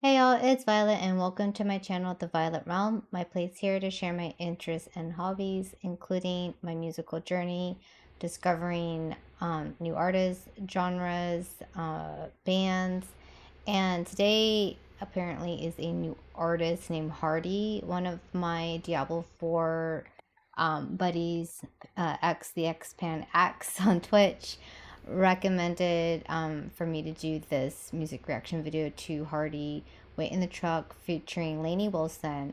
Hey y'all, it's Violet and welcome to my channel, The Violet Realm. My place here to share my interests and hobbies, including my musical journey, discovering new artists, genres, bands, and today apparently is a new artist named Hardy, one of my Diablo 4 buddies, the X-Pan X on Twitch recommended for me to do this music reaction video to Hardy Wait in the Truck featuring Lainey Wilson.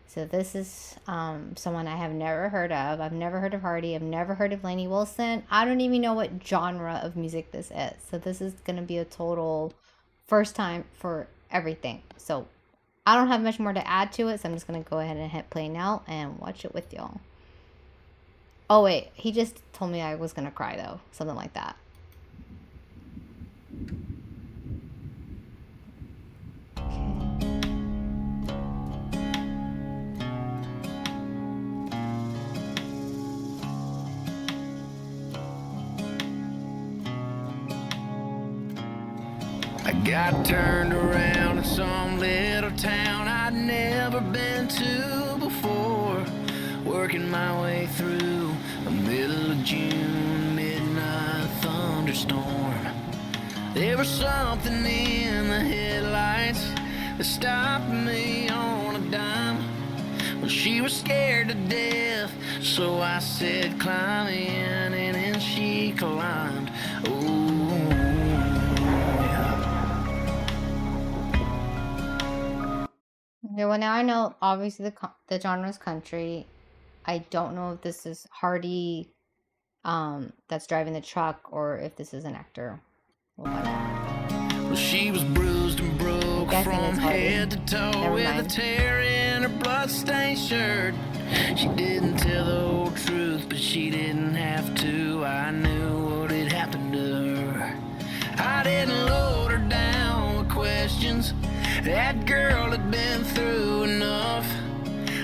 So this is someone I have never heard of. I've never heard of Hardy. I've never heard of Lainey Wilson. I don't even know what genre of music this is. So this is going to be a total first time for everything. So I don't have much more to add to it. So I'm just going to go ahead and hit play now and watch it with y'all. Oh wait, he just told me I was going to cry though. Something like that. I got turned around in some little town I'd never been to before, working my way through a middle of June midnight thunderstorm. There was something in the headlights that stopped me on a dime. Well, she was scared to death, so I said climb in, and then she climbed. Ooh. Okay, well now I know obviously the genre is country. I don't know if this is Hardy that's driving the truck or if this is an actor. We'll find out. Well, she was bruised and broke from head to toe with a tear in her bloodstained shirt. She didn't tell the whole truth, but she didn't have to. I knew what had happened to her. I didn't load her down with questions. That girl had been through enough.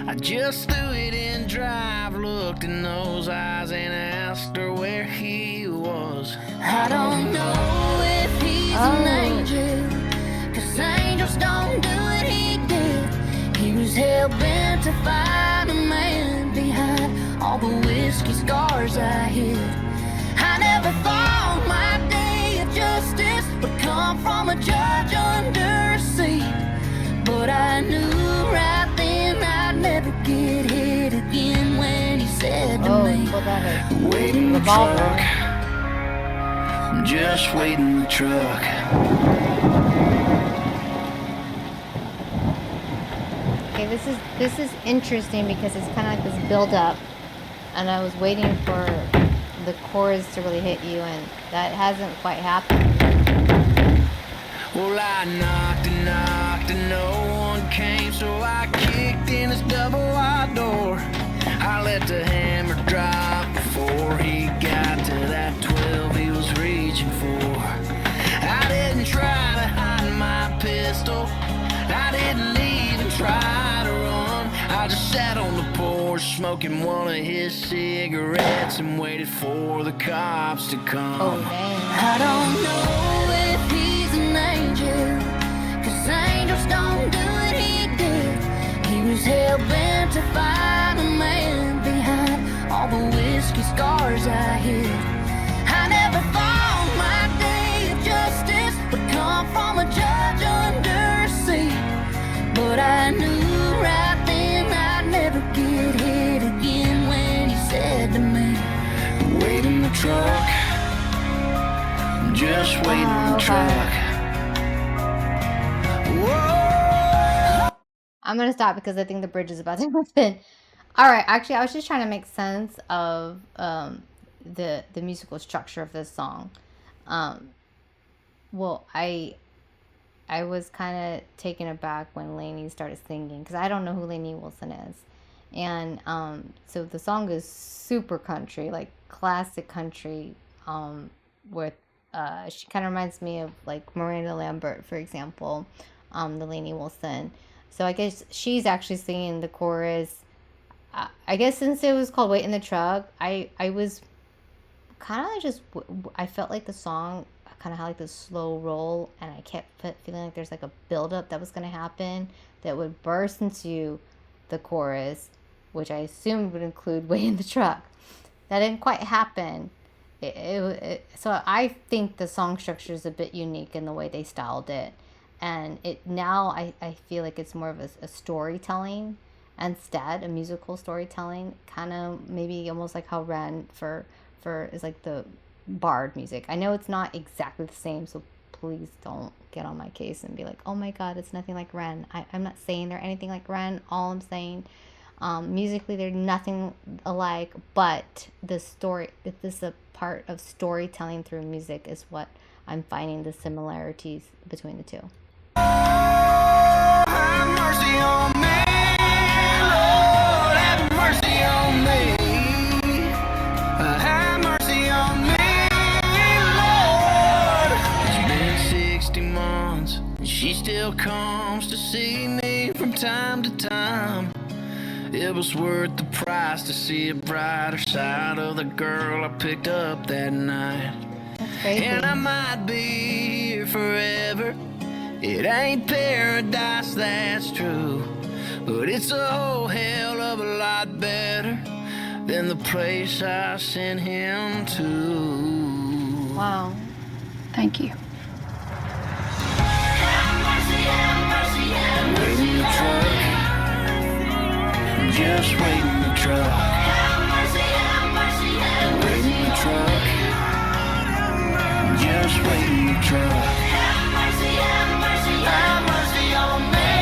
I just threw it in drive, looked in those eyes and asked her where he was. I don't know if he's an angel, 'cause angels don't do what he did. He was hell-bent to find a man behind all the whiskey scars I hid. I never thought my day of justice would come from a judge under a seat, but I knew right then I'd never get hit again when he said to me, wait in the truck, just wait in the truck. Okay, this is interesting because it's kind of like this build up, and I was waiting for the chorus to really hit you, and that hasn't quite happened. Well, I knocked and no one came, so I kicked in his double wide door. I let the hammer drop before he got to that 12 he was reaching for. I didn't try to hide my pistol, I didn't even try to run. I just sat on the porch smoking one of his cigarettes and waited for the cops to come. Oh, dang. I don't know if he's an angel, 'cause angels don't do what he did. He was hell-bent to find a man behind all the whiskey scars I hid. I never thought my day of justice would come from a judge under a seat, but I knew right then I'd never get hit again when he said to me, wait in the truck, just wait in the truck. Whoa. I'm gonna stop because I think the bridge is about to happen. All right, actually, I was just trying to make sense of the musical structure of this song. Well, I was kind of taken aback when Lainey started singing because I don't know who Lainey Wilson is, and so the song is super country, like classic country, with she kind of reminds me of like Miranda Lambert, for example, the Lainey Wilson. So I guess she's actually singing the chorus. I guess since it was called "Wait in the Truck," I was kind of just I felt like the song kind of had like this slow roll, and I kept feeling like there's like a buildup that was going to happen that would burst into the chorus, which I assumed would include Way in the Truck. That didn't quite happen. So I think the song structure is a bit unique in the way they styled it. And I feel like it's more of a storytelling instead, a musical storytelling, kind of maybe almost like how Ren for is like the bard music. I know it's not exactly the same, so please don't get on my case and be like, oh my god, it's nothing like Ren. I'm not saying they're anything like Ren. All I'm saying, musically, they're nothing alike, but the story, if this is a part of storytelling through music, is what I'm finding the similarities between the two. Have mercy on me, Lord, have mercy on me. Have mercy on me, Lord. It's been 60 months, and she still comes to see me from time to time. It was worth the price to see a brighter side of the girl I picked up that night. And I might be here forever. It ain't paradise, that's true, but it's a whole hell of a lot better than the place I sent him to. Wow. Thank you. Have mercy, have mercy, have mercy. Wait in the truck. Just wait in the truck. Have mercy, have mercy, have mercy. Wait in the truck. Just wait in the truck. Have mercy, have mercy, have mercy on me,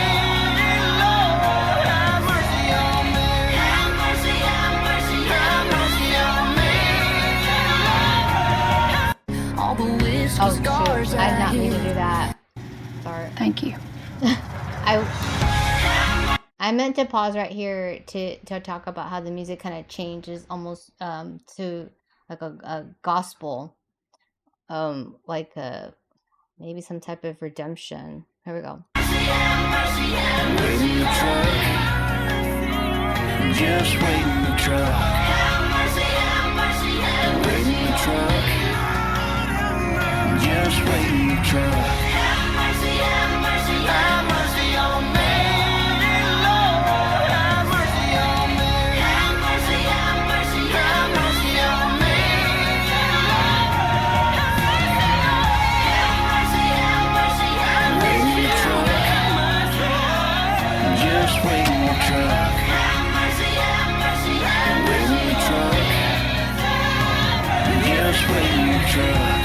Lord. Have mercy on me. Have mercy, have mercy, have mercy on me, Lord. All the whiskey scars I did not mean to do that. Sorry. Thank you. I meant to pause right here to talk about how the music kind of changes almost to like a gospel, like maybe some type of redemption. Here we go. Wait in the truck. Just wait in the truck. Wait in the truck. Just wait in the truck. Have mercy on me, Lord. Have mercy on me. Have mercy, have mercy, have mercy on me, Lord. Have mercy, have mercy, have mercy. Wait in the truck. Just wait in the truck. Have mercy, have mercy, have mercy. Wait in the truck. Just wait in the truck.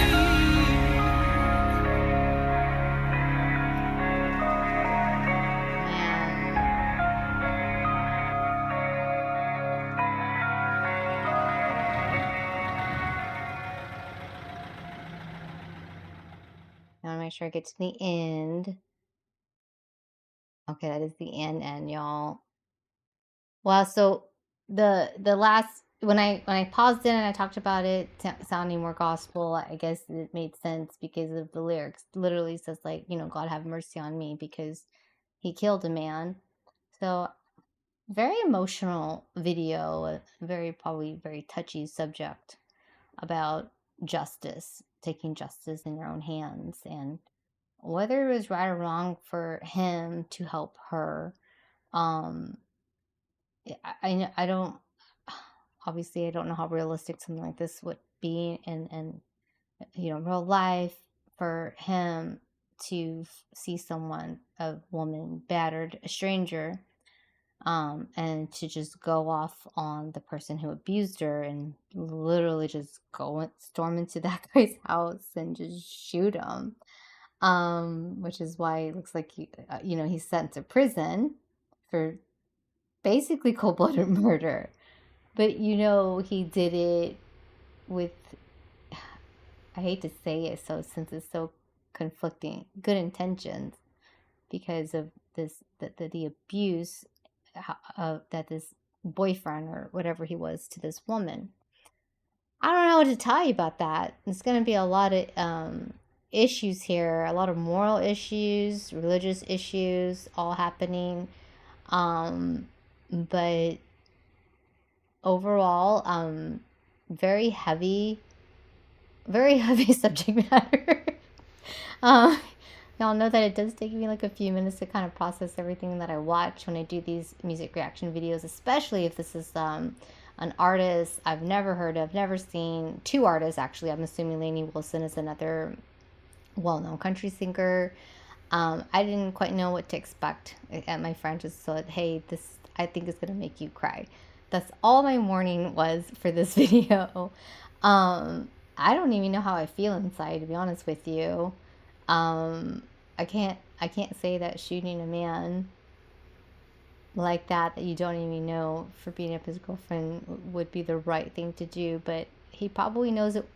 I want to make sure I get to the end. Okay, that is the end, y'all. Wow, so the last when I paused in and I talked about it sounding more gospel, I guess it made sense because of the lyrics. Literally says like, God have mercy on me because he killed a man. So very emotional video, probably very touchy subject about justice, taking justice in your own hands, and whether it was right or wrong for him to help her. I don't, obviously I don't know how realistic something like this would be in real life, for him to see someone, a woman battered, a stranger, and to just go off on the person who abused her and literally just storm into that guy's house and just shoot him, which is why it looks like he's sent to prison for basically cold-blooded murder. But he did it with, I hate to say it, since it's so conflicting, good intentions, because of the abuse that this boyfriend or whatever he was to this woman. I don't know what to tell you about that. There's going to be a lot of issues here, a lot of moral issues, religious issues, all happening. But overall, very heavy very heavy subject matter. um, Y'all know that it does take me like a few minutes to kind of process everything that I watch when I do these music reaction videos, especially if this is an artist I've never heard of, never seen. Two artists, actually. I'm assuming Lainey Wilson is another well-known country singer. I didn't quite know what to expect. And my friend just said, hey, this I think is going to make you cry. That's all my morning was for this video. I don't even know how I feel inside, to be honest with you. Um, I can't say that shooting a man like that you don't even know for beating up his girlfriend would be the right thing to do, but he probably knows it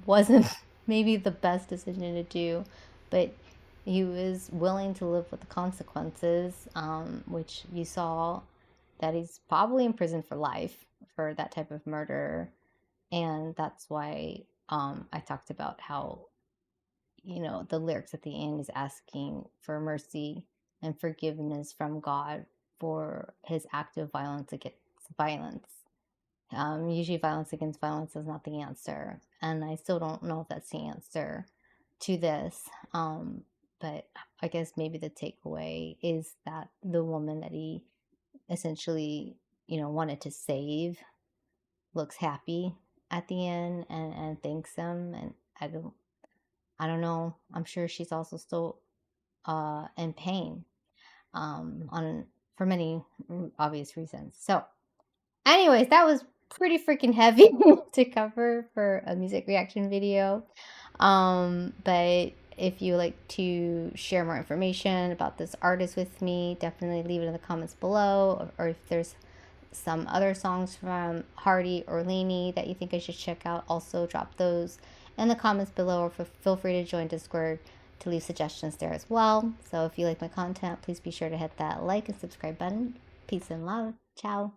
wasn't maybe the best decision to do, but he was willing to live with the consequences, which you saw that he's probably in prison for life for that type of murder. And that's why I talked about how, the lyrics at the end is asking for mercy and forgiveness from God for his act of violence against violence. Usually, violence against violence is not the answer, and I still don't know if that's the answer to this. But I guess maybe the takeaway is that the woman that he essentially, wanted to save looks happy at the end and thanks him. And I don't know. I'm sure she's also still in pain on for many obvious reasons. So, anyways, that was pretty freaking heavy to cover for a music reaction video. But if you like to share more information about this artist with me, definitely leave it in the comments below. Or if there's some other songs from Hardy or Lainey that you think I should check out, also drop those in the comments below, or feel free to join Discord to leave suggestions there as well. So if you like my content, please be sure to hit that like and subscribe button. Peace and love. Ciao.